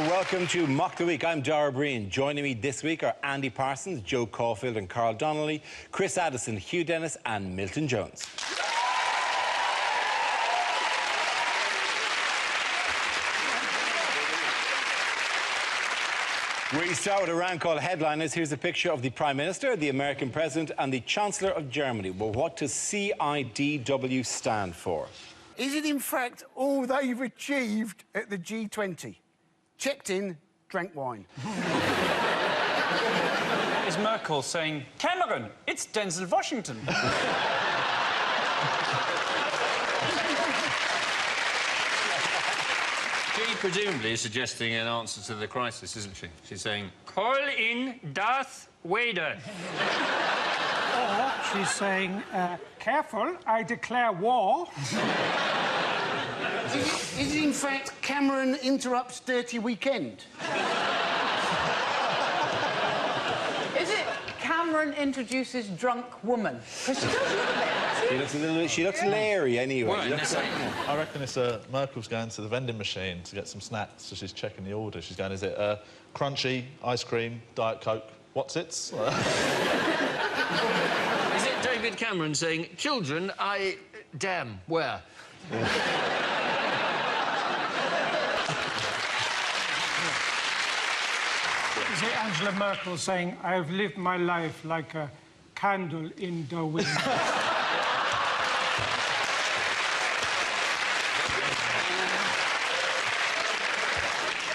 and welcome to Mock the Week. I'm Dara Ó Briain. Joining me this week are Andy Parsons, Joe Caulfield and Carl Donnelly, Chris Addison, Hugh Dennis and Milton Jones. We start with a round called Headliners. Here's a picture of the Prime Minister, the American President and the Chancellor of Germany. Well, what does CIDW stand for? Is it in fact all they've achieved at the G20? Checked in, drank wine. Is Merkel saying, Cameron, it's Denzel Washington? She presumably is suggesting an answer to the crisis, isn't she? She's saying, call in Darth Vader. Or she's saying, careful, I declare war. Is it in fact Cameron interrupts Dirty Weekend? Is it Cameron introduces drunk woman? Because she does look a bit. She looks leery anyway. Well, I reckon it's Merkel's going to the vending machine to get some snacks, so she's checking the order. She's going, is it crunchy, ice cream, Diet Coke, what's it? Is it David Cameron saying, children, damn, where? Is it Angela Merkel saying, I have lived my life like a candle in the wind?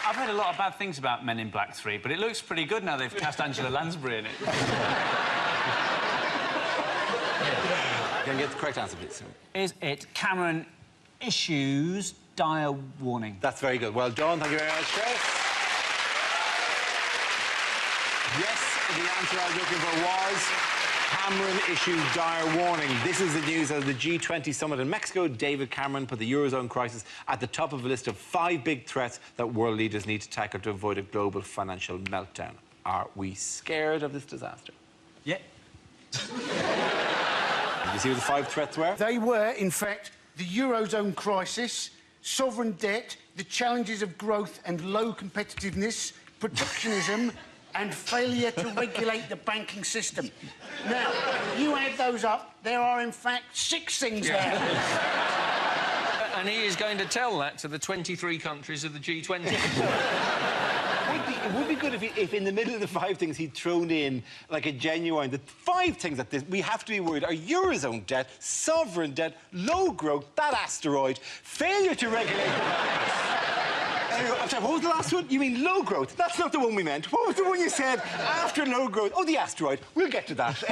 I've heard a lot of bad things about Men in Black 3, but it looks pretty good now they've cast Angela Lansbury in it. Can I get the correct answer, please? Is it Cameron issues dire warning? That's very good. Well done. Thank you very much, Chris. Yes, the answer I was looking for was Cameron issues dire warning. This is the news of the G20 summit in Mexico. David Cameron put the Eurozone crisis at the top of a list of 5 big threats that world leaders need to tackle to avoid a global financial meltdown. Are we scared of this disaster? Yeah. Did you see what the 5 threats were? They were, in fact, the Eurozone crisis, sovereign debt, the challenges of growth and low competitiveness, protectionism, and failure to regulate the banking system. Now, you add those up, there are, in fact, 6 things there. And he is going to tell that to the 23 countries of the G20. It would be good if in the middle of the 5 things he'd thrown in, like, a genuine... The 5 things that we have to be worried are Eurozone debt, sovereign debt, low growth, that asteroid, failure to regulate the banks. I'm sorry, what was the last one? You mean low growth? That's not the one we meant. What was the one you said after low growth? Oh, the asteroid. We'll get to that.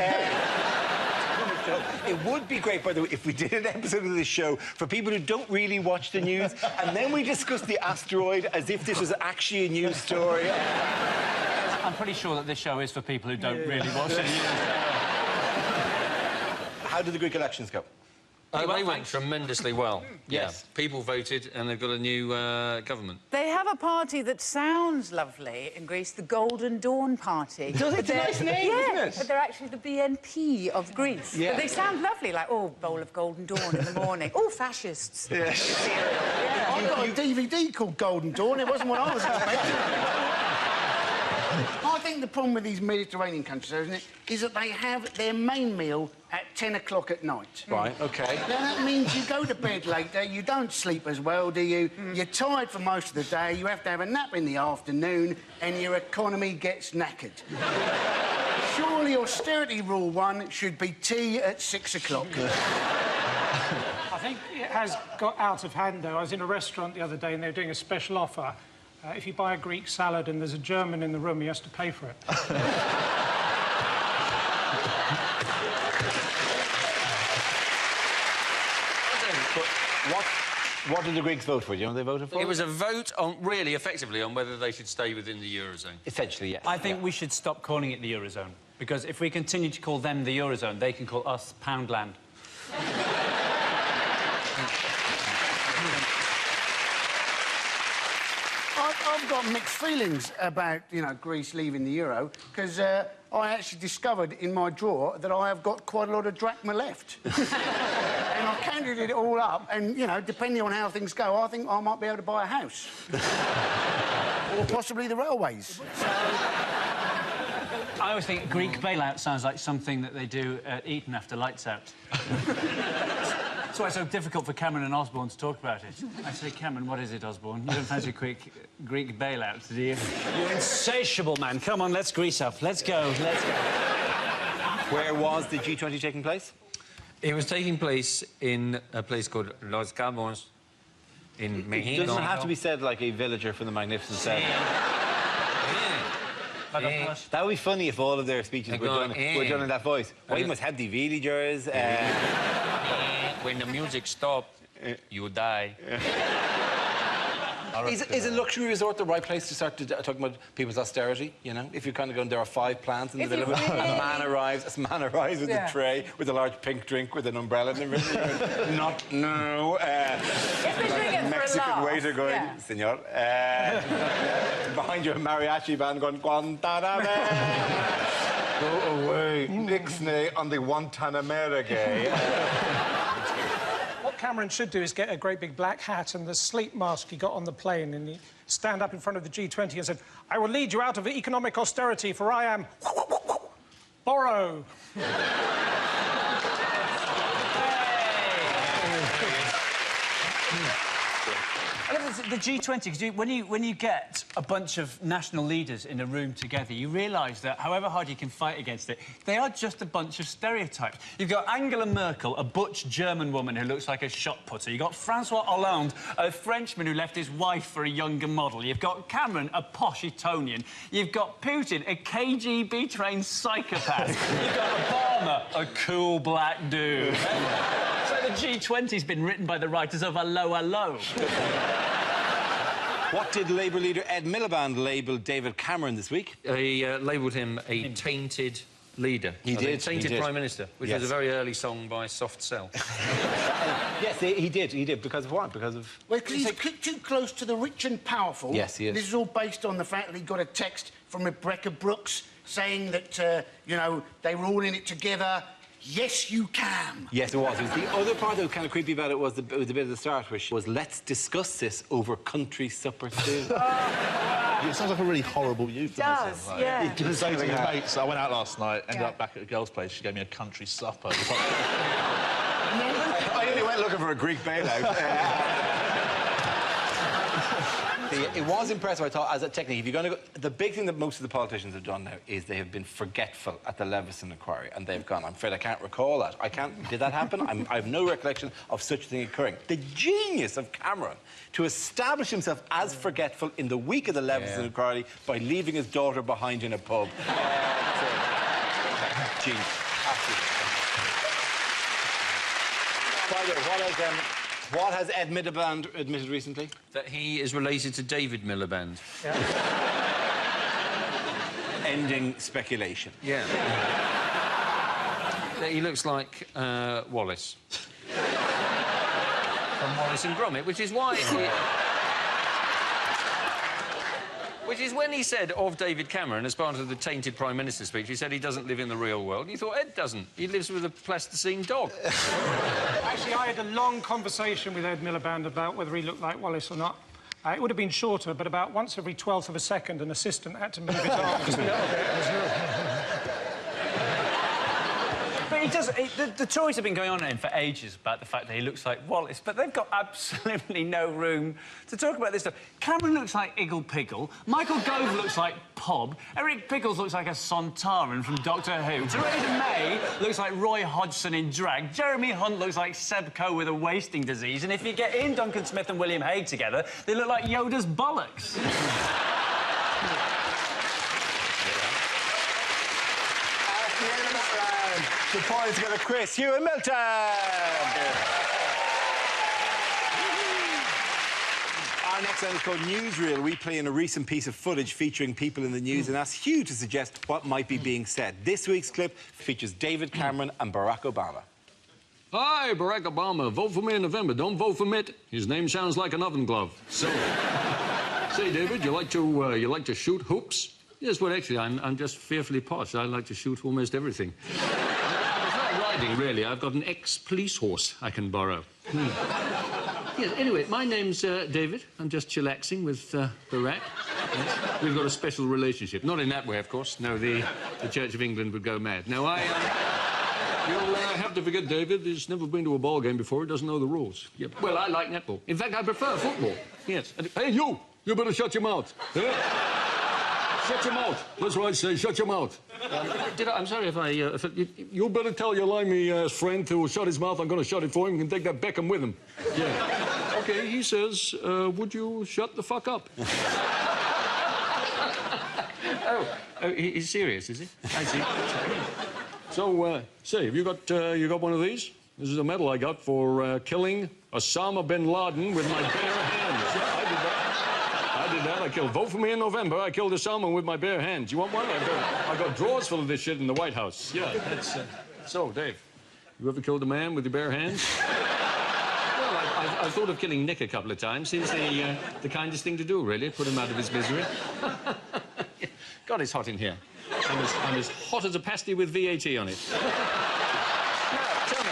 It would be great, by the way, if we did an episode of this show for people who don't really watch the news, and then we discussed the asteroid as if this was actually a news story. I'm pretty sure that this show is for people who don't really watch the news. How did the Greek elections go? They went tremendously well. Yes. Yeah. People voted and they've got a new government. They have a party that sounds lovely in Greece, the Golden Dawn Party. Does it? It's a nice name, isn't it? But they're actually the BNP of Greece. Yeah. But they sound lovely, like, oh, bowl of Golden Dawn in the morning. Oh, fascists. Yeah. I've got a DVD called Golden Dawn. It wasn't what I was expecting. I think the problem with these Mediterranean countries, isn't it, is that they have their main meal at 10 o'clock at night. Right, OK. Now, that means you go to bed later, you don't sleep as well, do you? You're tired for most of the day, you have to have a nap in the afternoon, and your economy gets knackered. Surely austerity rule 1 should be tea at 6 o'clock. I think it has got out of hand, though. I was in a restaurant the other day and they were doing a special offer. If you buy a Greek salad and there's a German in the room, he has to pay for it. What did the Greeks vote for? Do you know what they voted for? It was a vote on, really, effectively, on whether they should stay within the Eurozone. Essentially, yes. I think we should stop calling it the Eurozone, because if we continue to call them the Eurozone, they can call us Poundland. I've got mixed feelings about, you know, Greece leaving the euro, because I actually discovered in my drawer that I have got quite a lot of drachma left. And I counted it all up, and, you know, depending on how things go, I think I might be able to buy a house. Or possibly the railways. I always think Greek bailout sounds like something that they do at Eton after lights out. That's why it's so difficult for Cameron and Osborne to talk about it. I say, Cameron, what is it, Osborne? You don't fancy a quick Greek bailout, do you? You're insatiable, man. Come on, let's grease up. Let's go, let's go. Where was the G20 taking place? It was taking place in a place called Los Cabos in Mexico. It doesn't have to be said like a villager from the Magnificent Seven. That would be funny if all of their speeches were done in that voice. We must have the villagers. When the music stopped, you die. Is a luxury resort the right place to start talking about people's austerity? You know, if you're kind of going, there are 5 plants in the village, and a man arrives with a tray with a large pink drink with an umbrella in the middle. Not no. Mexican waiter going, senor. Behind you, a mariachi band going, Guantanamo. Go away, Nixney on the Guantanamera gay. What Cameron should do is get a great big black hat and the sleep mask he got on the plane, and he stand up in front of the G20 and said, "I will lead you out of economic austerity, for I am borrow." I love the G20, because when you get a bunch of national leaders in a room together, you realise that however hard you can fight against it, they are just a bunch of stereotypes. You've got Angela Merkel, a butch German woman who looks like a shot putter. You've got Francois Hollande, a Frenchman who left his wife for a younger model. You've got Cameron, a posh Etonian. You've got Putin, a KGB-trained psychopath. You've got Obama, a cool black dude. So the G20's been written by the writers of Hello, Hello. What did Labour leader Ed Miliband label David Cameron this week? He labelled him a tainted leader. He did. A tainted Prime Minister, which was a very early song by Soft Cell. Yes, he did. Because of what? Because of... Well, because he's too close to the rich and powerful. Yes, he is. This is all based on the fact that he got a text from Rebecca Brooks saying that, you know, they were all in it together. Yes, you can. Yes, it was. The other part that was kind of creepy about it was the bit at the start, which was, let's discuss this over country supper too. It sounds like a really horrible euphemism. It does, yeah. You can say to your mates, I went out last night, ended up back at a girl's place, she gave me a country supper. I only went looking for a Greek bailout. It was impressive, I thought, as a technique. If you're going to go, the big thing that most of the politicians have done now is they have been forgetful at the Leveson inquiry, and they've gone, I'm afraid I can't recall that. Did that happen? I have no recollection of such a thing occurring. The genius of Cameron to establish himself as forgetful in the week of the Leveson inquiry by leaving his daughter behind in a pub. Genius. Absolutely. By the way, what has Ed Miliband admitted recently? That he is related to David Miliband. Yeah. Ending speculation. Yeah. That he looks like Wallace. From Wallace and Gromit, which is why... Which is when he said of David Cameron, as part of the tainted Prime Minister speech, he said he doesn't live in the real world. And you thought, Ed doesn't. He lives with a plasticine dog. Actually, I had a long conversation with Ed Miliband about whether he looked like Wallace or not. It would have been shorter, but about once every 12th of a second, an assistant had to move his arm just a little bit. But he does... The Tories have been going on at him for ages about the fact that he looks like Wallace, but they've got absolutely no room to talk about this stuff. Cameron looks like Iggle Piggle. Michael Gove looks like Pob. Eric Pickles looks like a Sontaran from Doctor Who. Theresa May looks like Roy Hodgson in drag. Jeremy Hunt looks like Seb Coe with a wasting disease. And if you get Ian Duncan Smith and William Hague together, they look like Yoda's bollocks. The points go to Chris, Hugh and Milton. Our next one is called Newsreel. We play in a recent piece of footage featuring people in the news and ask Hugh to suggest what might be being said. This week's clip features David Cameron and Barack Obama. Hi, Barack Obama. Vote for me in November. Don't vote for Mitt. His name sounds like an oven glove. So, say, David, you like to shoot hoops? Yes, well, actually, I'm just fearfully posh. I like to shoot almost everything. riding, really. I've got an ex-police horse I can borrow. Yes, anyway, my name's David. I'm just chillaxing with the rat. Yes. We've got a special relationship. Not in that way, of course. No, the Church of England would go mad. No, You'll have to forget David. He's never been to a ball game before. He doesn't know the rules. Yep. Well, I like netball. In fact, I prefer football. Yes. Hey, you! You better shut your mouth. Yeah? Shut your mouth. That's what I say. Shut your mouth. I'm sorry if I... You better tell your limey friend to shut his mouth. I'm going to shut it for him. You can take that Beckham with him. Yeah. OK, he says, would you shut the fuck up? Oh, he's serious, is he? I see. So, say, have you got one of these? This is a medal I got for killing Osama bin Laden with my bare hands. Yeah, I did that. I did that. I killed... Vote for me in November. I killed Osama with my bare hands. You want one? I got drawers full of this shit in the White House. Yeah, that's... So, Dave, you ever killed a man with your bare hands? Well, I've thought of killing Nick a couple of times. Seems the kindest thing to do, really. Put him out of his misery. God, it's hot in here. I'm as hot as a pasty with VAT on it. Now, tell me,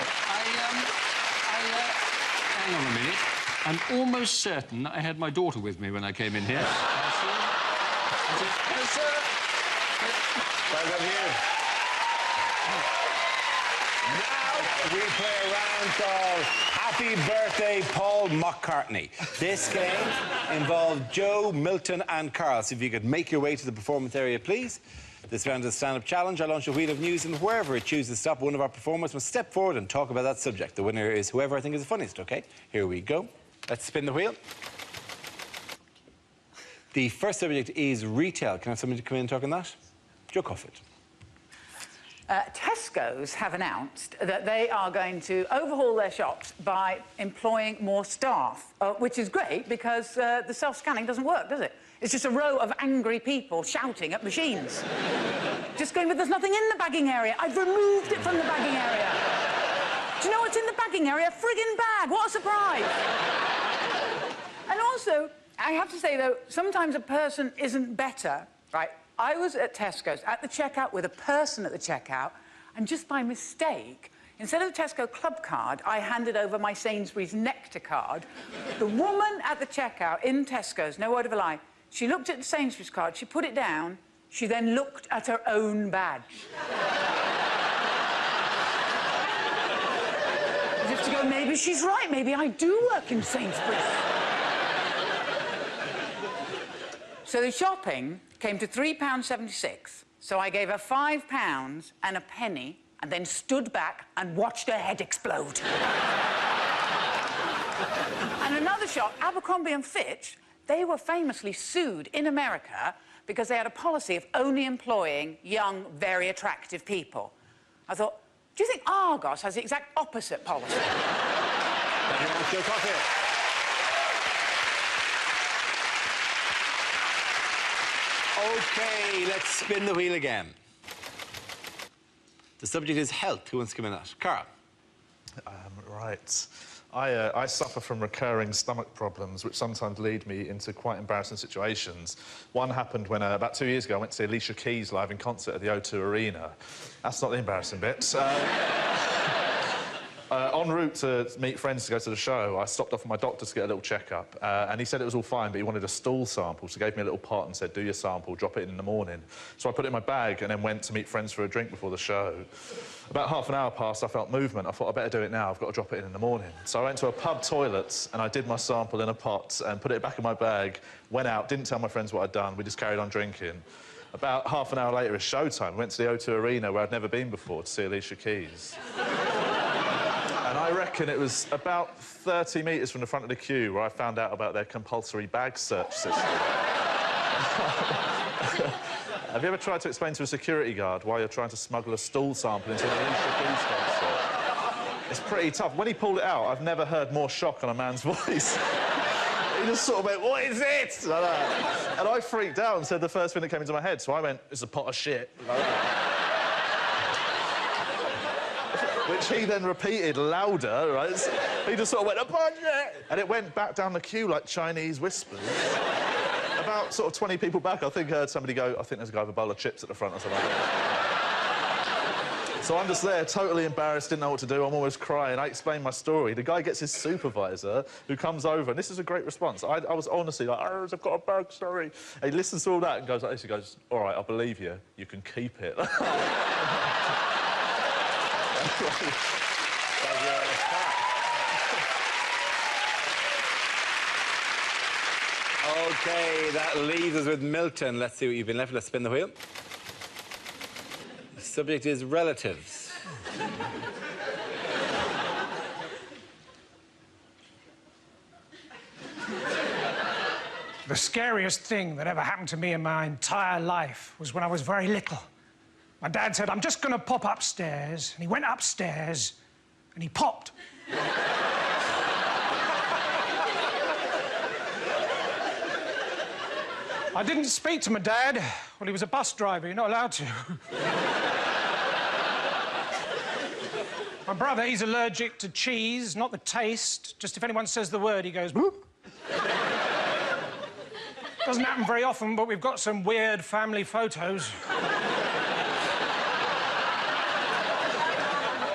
hang on a minute. I'm almost certain I had my daughter with me when I came in here. Yes, sir. Right up here. Now we play a round called Happy Birthday, Paul McCartney. This game involved Joe, Milton and Carl. So if you could make your way to the performance area, please. This round is a stand-up challenge. I launch a wheel of news, and wherever it chooses to stop, one of our performers must step forward and talk about that subject. The winner is whoever I think is the funniest, OK? Here we go. Let's spin the wheel. The first subject is retail. Can I have somebody to come in and talk on that? Joe Caulfield. Tesco's have announced that they are going to overhaul their shops by employing more staff, which is great because the self-scanning doesn't work, does it? It's just a row of angry people shouting at machines. Just going, but there's nothing in the bagging area. I've removed it from the bagging area. Do you know what's in the bagging area? A friggin' bag. What a surprise. And also, I have to say, though, sometimes a person isn't better, right? I was at Tesco's at the checkout with a person at the checkout, and just by mistake, instead of the Tesco club card, I handed over my Sainsbury's Nectar card. The woman at the checkout in Tesco's, no word of a lie, she looked at the Sainsbury's card, she put it down, she then looked at her own badge. As if to go, maybe she's right, maybe I do work in Sainsbury's. So the shopping came to £3.76, so I gave her £5 and a penny and then stood back and watched her head explode. And another shop, Abercrombie & Fitch, they were famously sued in America because they had a policy of only employing young, very attractive people. I thought, do you think Argos has the exact opposite policy? Thank you very much, Joe Caulfield. OK, let's spin the wheel again. The subject is health. Who wants to come in that? Carl. Right. I suffer from recurring stomach problems, which sometimes lead me into quite embarrassing situations. One happened when, about 2 years ago, I went to see Alicia Keys live in concert at the O2 Arena. That's not the embarrassing bit. En route to meet friends to go to the show, I stopped off with my doctor to get a little checkup, and he said it was all fine, but he wanted a stool sample, so he gave me a little pot and said, do your sample, drop it in the morning. So I put it in my bag and then went to meet friends for a drink before the show. About half an hour passed, I felt movement. I thought, I better do it now, I've got to drop it in the morning. So I went to a pub toilet and I did my sample in a pot and put it back in my bag, went out, didn't tell my friends what I'd done, we just carried on drinking. About half an hour later, it's showtime. We went to the O2 Arena where I'd never been before to see Alicia Keys. And I reckon it was about 30 metres from the front of the queue where I found out about their compulsory bag search system. Have you ever tried to explain to a security guard why you're trying to smuggle a stool sample into an Alicia Keys concert? It's pretty tough. When he pulled it out, I've never heard more shock on a man's voice. He just sort of went, what is it? Like that. And I freaked out and said the first thing that came into my head, so I went, it's a pot of shit. Like that. Which he then repeated louder, right? He just sort of went, a pot of shit! And it went back down the queue like Chinese whispers. About sort of 20 people back, I think I heard somebody go, I think there's a guy with a bowl of chips at the front or something like that. So I'm just there, totally embarrassed, didn't know what to do. I'm almost crying. I explain my story. The guy gets his supervisor, who comes over, and this is a great response. I was honestly like, oh, I've got a bug, sorry. And he listens to all that and goes like this. He goes, all right, I believe you. You can keep it. OK, that leaves us with Milton. Let's see what you've been left with. Let's spin the wheel. The subject is relatives. The scariest thing that ever happened to me in my entire life was when I was very little. My dad said, I'm just going to pop upstairs. And he went upstairs and he popped. I didn't speak to my dad. Well, he was a bus driver. You're not allowed to. My brother, he's allergic to cheese, not the taste. Just if anyone says the word, he goes, whoop. Doesn't happen very often, but we've got some weird family photos.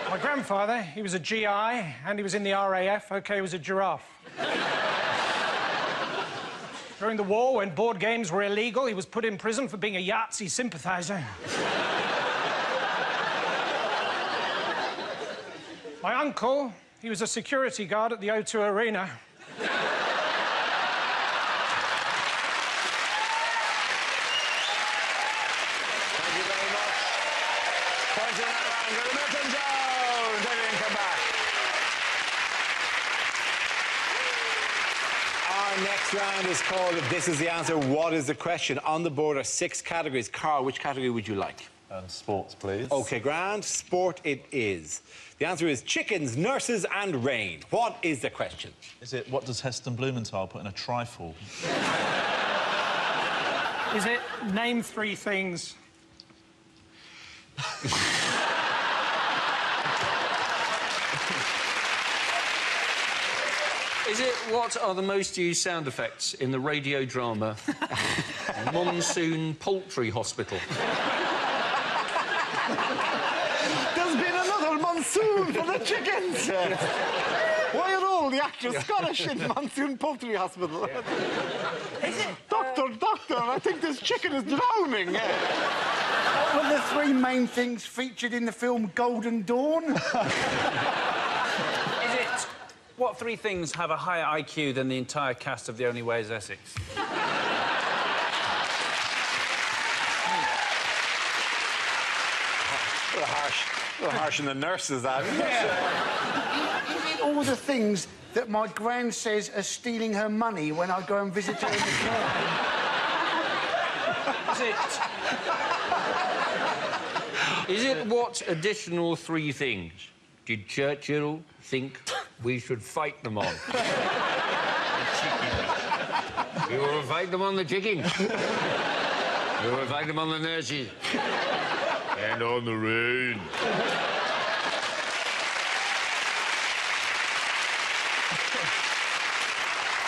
My grandfather, he was a GI, and he was in the RAF. OK, he was a giraffe. During the war, when board games were illegal, he was put in prison for being a Yahtzee sympathiser. My uncle, he was a security guard at the E02 arena. Next round is called This Is the Answer, What is the Question? On the board are 6 categories. Carl, which category would you like? Sports, please. OK, grand. Sport it is. The answer is chickens, nurses and rain. What is the question? Is it, what does Heston Blumenthal put in a trifle? Is it name 3 things? Is it what are the most used sound effects in the radio drama Monsoon Poultry Hospital? There's been another monsoon for the chickens! Why are all the actors Scottish in Monsoon Poultry Hospital? Doctor, I think this chicken is drowning. What were the 3 main things featured in the film Golden Dawn? What 3 things have a higher IQ than the entire cast of The Only Way is Essex? A little harsh on the nurses, that. Is it all the things that my gran says are stealing her money when I go and visit her in the car? Is it what additional 3 things did Churchill think we should fight them on? We will fight them on the chicken. We will fight them on the nurses. And on the rain.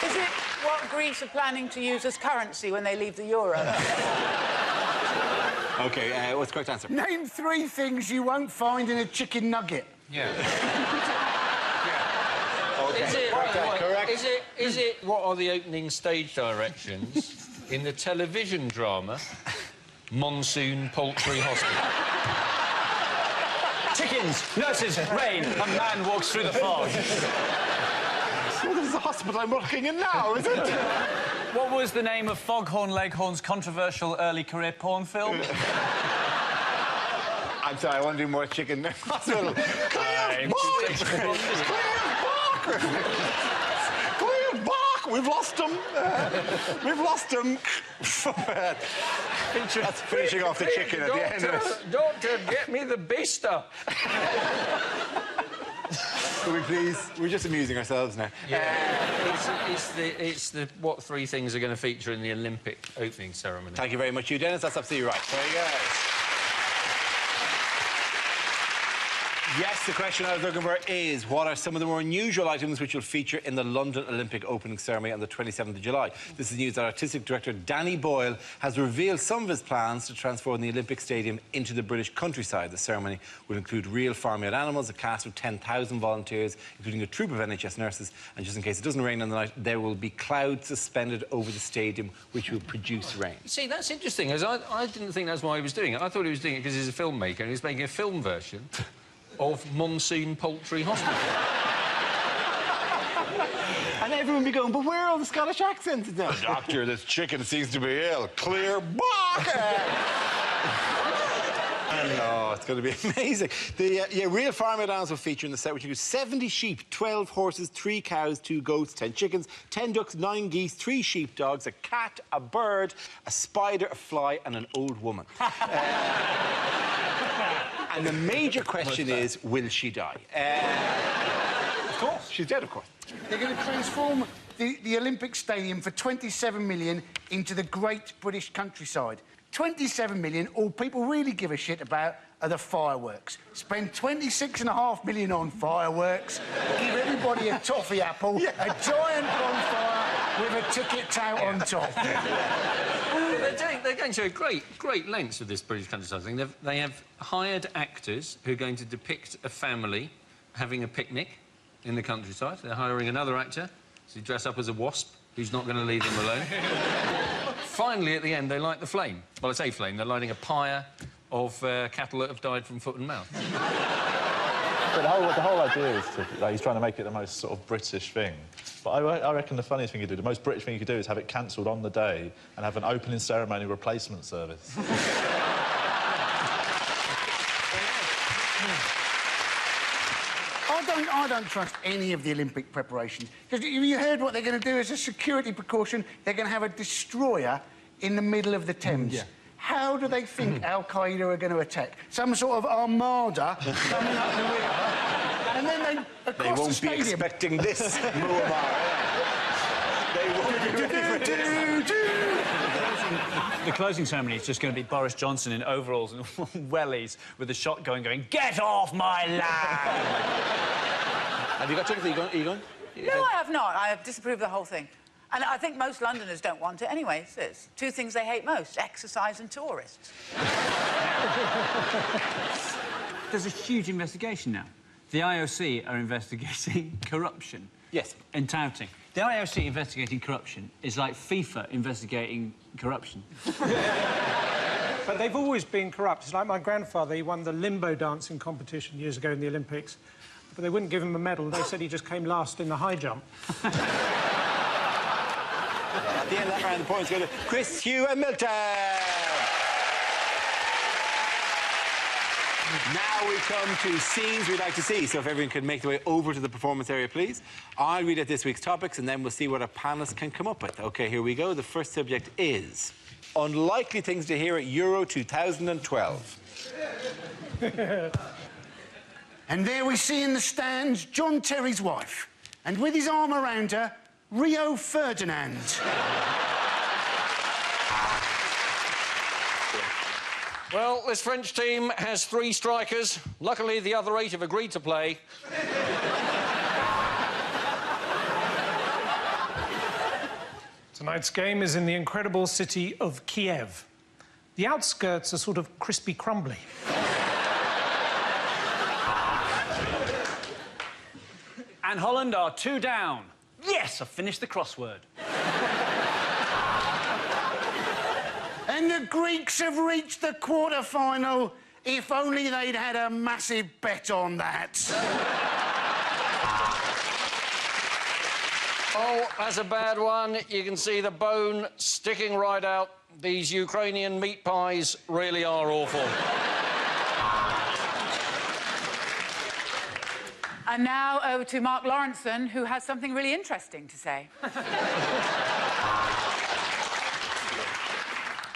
Is it what Greece are planning to use as currency when they leave the euro? OK, what's the correct answer? Name 3 things you won't find in a chicken nugget. Yeah. OK, correct. Is it what are the opening stage directions in the television drama Monsoon Poultry Hospital? Chickens, nurses, rain, a man walks through the fog. Well, this is the hospital I'm working in now, is it? What was the name of Foghorn Leghorn's controversial early career porn film? I'm sorry, I want to do more chicken hospital. Clear bark! We've lost him. We've lost him. That's finishing off the chicken at the end of it. Doctor, get me the beaster. Will we please? We're just amusing ourselves now. It's the what 3 things are going to feature in the Olympic opening ceremony. Thank you very much, Hugh Dennis. That's absolutely right. Very good. Yes, the question I was looking for is, what are some of the more unusual items which will feature in the London Olympic opening ceremony on the 27th of July? This is news that Artistic Director Danny Boyle has revealed some of his plans to transform the Olympic Stadium into the British countryside. The ceremony will include real farmyard animals, a cast of 10,000 volunteers, including a troop of NHS nurses, and just in case it doesn't rain on the night, there will be clouds suspended over the stadium which will produce rain. See, that's interesting, as I didn't think that's why he was doing it. I thought he was doing it because he's a filmmaker and he was making a film version of Monsoon Poultry Hospital. And everyone be going, but where are all the Scottish accents now? Doctor, this chicken seems to be ill. Clear bucket! Oh, it's going to be amazing. The real farmyard animals will feature in the set, which includes 70 sheep, 12 horses, 3 cows, 2 goats, 10 chickens, 10 ducks, 9 geese, 3 sheepdogs, a cat, a bird, a spider, a fly, and an old woman. And the major question is, will she die? Of course, she's dead, of course. They're going to transform the Olympic Stadium for 27 million into the great British countryside. 27 million, all people really give a shit about are the fireworks. Spend 26.5 million on fireworks, give everybody a toffee apple, a giant bonfire with a ticket tout on top. They're going to great lengths with this British countryside thing. They have hired actors who are going to depict a family having a picnic in the countryside. They're hiring another actor to dress up as a wasp who's not going to leave them alone. Finally, at the end, they light the flame. Well, I say flame, they're lighting a pyre of cattle that have died from foot and mouth. But the whole idea is to, like, he's trying to make it the most sort of British thing. But I reckon the funniest thing you could do, the most British thing you could do is have it cancelled on the day and have an opening ceremony replacement service. I don't trust any of the Olympic preparation. Because you heard what they're going to do as a security precaution. They're going to have a destroyer in the middle of the Thames. Yeah. How do they think Al-Qaeda are going to attack? Some sort of armada coming up the river, and then they across the stadium. They won't be expecting this, Muammar. They won't be ready for this. The closing ceremony is just going to be Boris Johnson in overalls and wellies with a shotgun going, "Get off my land!" Have you got tickets? Are you going? No, I have not. I have disapproved of the whole thing. And I think most Londoners don't want it anyway. It's 2 things they hate most, exercise and tourists. There's a huge investigation now. The IOC are investigating corruption. Yes. In touting. The IOC investigating corruption is like FIFA investigating corruption. But they've always been corrupt. It's like my grandfather, he won the limbo dancing competition years ago in the Olympics. But they wouldn't give him a medal. They said he just came last in the high jump. At the end of that round, the points go to Chris, Hugh and Milton. Now we come to scenes we'd like to see. So if everyone could make their way over to the performance area, please. I'll read out this week's topics and then we'll see what our panellists can come up with. OK, here we go. The first subject is unlikely things to hear at Euro 2012. And there we see in the stands John Terry's wife, and with his arm around her, Rio Ferdinand. Well, this French team has 3 strikers. Luckily, the other 8 have agreed to play. Tonight's game is in the incredible city of Kiev. The outskirts are sort of crispy crumbly. And Holland are 2 down. Yes, I've finished the crossword. And the Greeks have reached the quarter-final. If only they'd had a massive bet on that. Oh, that's a bad one. You can see the bone sticking right out. These Ukrainian meat pies really are awful. And now over to Mark Lawrenson, who has something really interesting to say.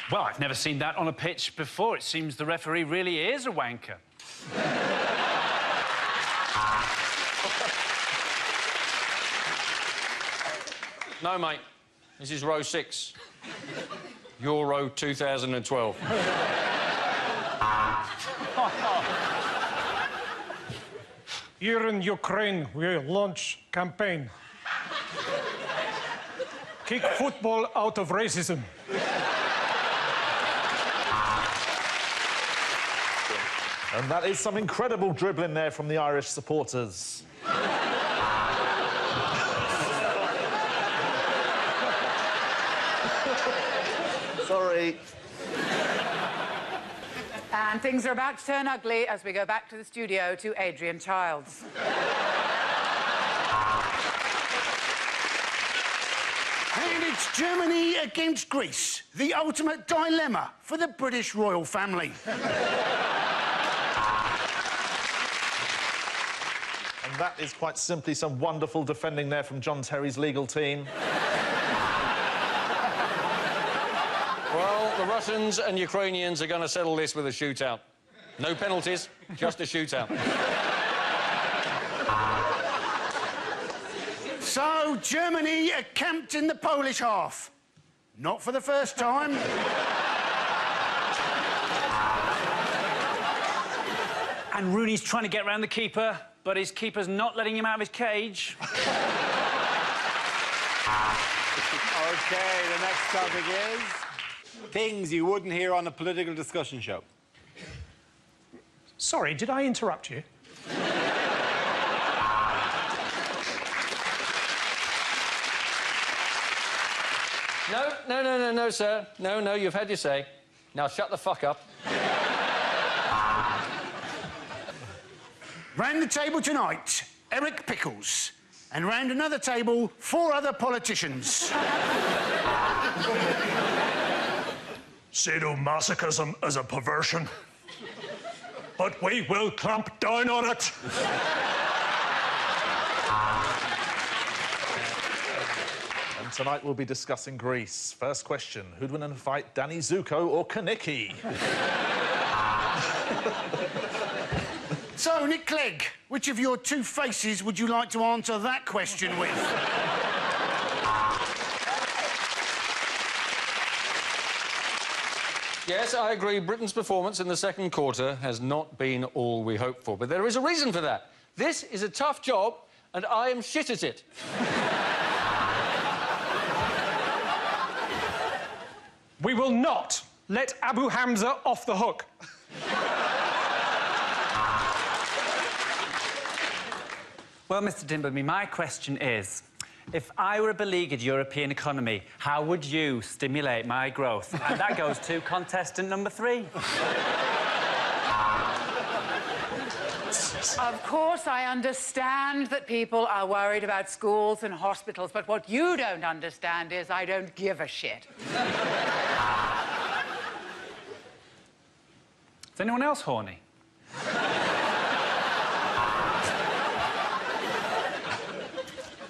Well, I've never seen that on a pitch before. It seems the referee really is a wanker. No, mate. This is row 6. Euro 2012. Here in Ukraine, we launch campaign. Kick football out of racism. And that is some incredible dribbling there from the Irish supporters. Sorry. And things are about to turn ugly as we go back to the studio to Adrian Childs. And it's Germany against Greece, the ultimate dilemma for the British royal family. And that is quite simply some wonderful defending there from John Terry's legal team. Well, the Russians and Ukrainians are going to settle this with a shootout. No penalties, just a shootout. So, Germany are camped in the Polish half. Not for the first time. And Rooney's trying to get round the keeper, but his keeper's not letting him out of his cage. OK, the next topic is things you wouldn't hear on a political discussion show. Sorry, did I interrupt you? No, sir. No, you've had your say. Now shut the fuck up. Round the table tonight, Eric Pickles. And round another table, 4 other politicians. Sadomasochism is a perversion, but we will clamp down on it. And tonight we'll be discussing Greece. First question, who'd win in a fight, Danny Zuko or Kaniki? So, Nick Clegg, which of your 2 faces would you like to answer that question with? Yes, I agree. Britain's performance in the second quarter has not been all we hoped for. But there is a reason for that. This is a tough job, and I am shit at it. We will not let Abu Hamza off the hook. Well, Mr Dimbleby, my question is, if I were a beleaguered European economy, how would you stimulate my growth? And that goes to contestant number 3. Of course, I understand that people are worried about schools and hospitals, but what you don't understand is I don't give a shit. Is anyone else horny?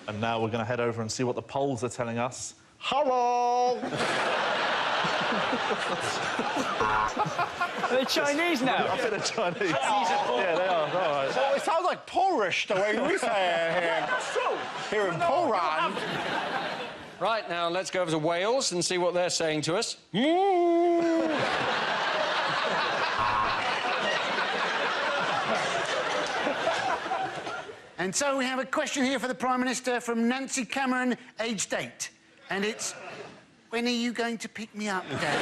And now we're going to head over and see what the polls are telling us. Hello! Are they Chinese now? I think they're Chinese. Yeah, they are. All right. So it sounds like Polish, the way we say it here. That's true. Here in Poland. Right, now let's go over to Wales and see what they're saying to us. And so we have a question here for the Prime Minister from Nancy Cameron, aged 8. And it's, when are you going to pick me up, Daddy? At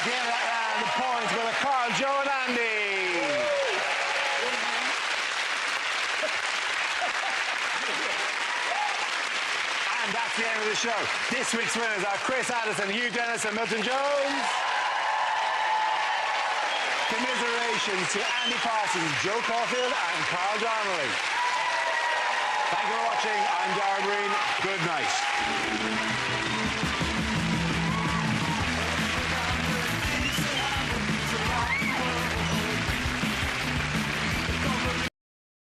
the end of that round, the points go to Carl, Joe and Andy. And that's the end of the show. This week's winners are Chris Addison, Hugh Dennis and Milton Jones. Commiserations to Andy Parsons, Joe Caulfield and Carl Donnelly. Thank you for watching. I'm Dara Ó Briain. Good night.